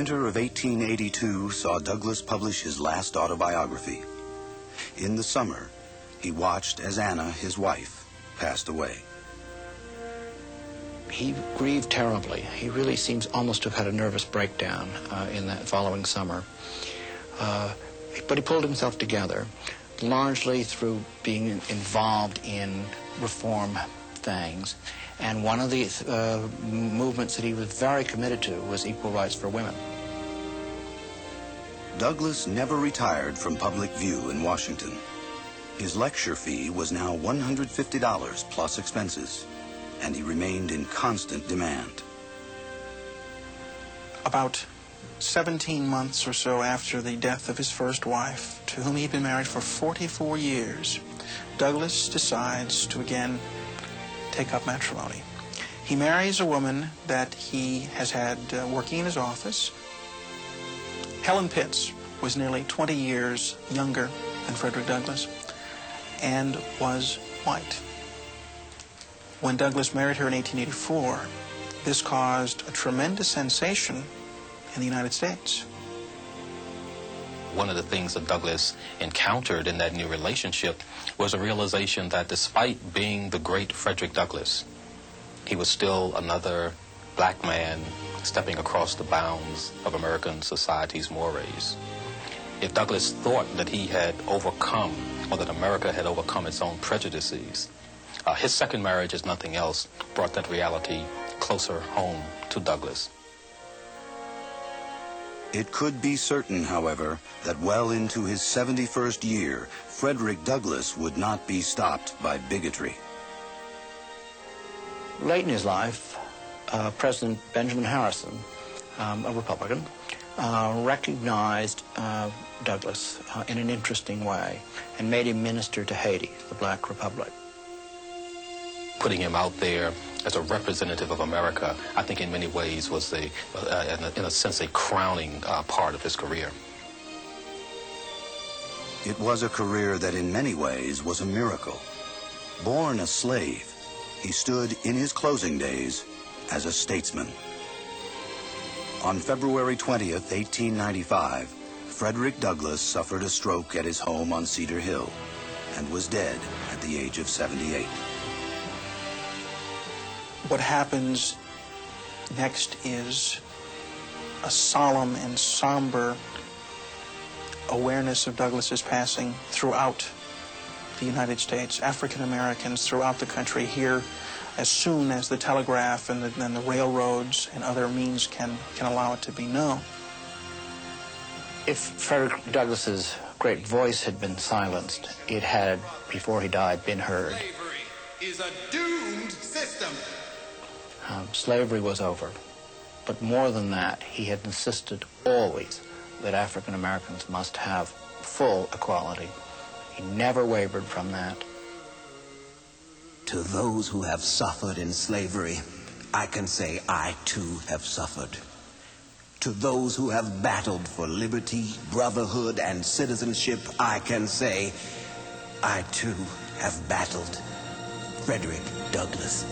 winter of 1882 saw Douglass publish his last autobiography. In the summer, he watched as Anna, his wife, passed away. He grieved terribly. He really seems almost to have had a nervous breakdown in that following summer. But he pulled himself together, largely through being involved in reform things. And one of the movements that he was very committed to was equal rights for women. Douglass never retired from public view in Washington. His lecture fee was now $150 plus expenses, and he remained in constant demand. About 17 months or so after the death of his first wife, to whom he'd been married for 44 years, Douglass decides to again take up matrimony. He marries a woman that he has had working in his office. Helen Pitts was nearly 20 years younger than Frederick Douglass and was white. When Douglass married her in 1884, this caused a tremendous sensation in the United States. One of the things that Douglass encountered in that new relationship was a realization that despite being the great Frederick Douglass, he was still another black man stepping across the bounds of American society's mores. If Douglass thought that he had overcome, or that America had overcome its own prejudices, his second marriage, as nothing else, brought that reality closer home to Douglass. It could be certain, however, that well into his 71st year, Frederick Douglass would not be stopped by bigotry. Late in his life, President Benjamin Harrison, a Republican, recognized Douglass in an interesting way and made him minister to Haiti, the Black Republic. Putting him out there as a representative of America, I think in many ways was, in a sense, a crowning part of his career. It was a career that in many ways was a miracle. Born a slave, he stood in his closing days as a statesman. On February 20th, 1895, Frederick Douglass suffered a stroke at his home on Cedar Hill and was dead at the age of 78. What happens next is a solemn and somber awareness of Douglass's passing throughout the United States. African Americans throughout the country hear as soon as the telegraph and the railroads and other means can allow it to be known. If Frederick Douglass's great voice had been silenced, it had, before he died, been heard. Slavery is a doomed system. Slavery was over. But more than that, he had insisted always that African Americans must have full equality. He never wavered from that. To those who have suffered in slavery, I can say I too have suffered. To those who have battled for liberty, brotherhood, and citizenship, I can say I too have battled. Frederick Douglass.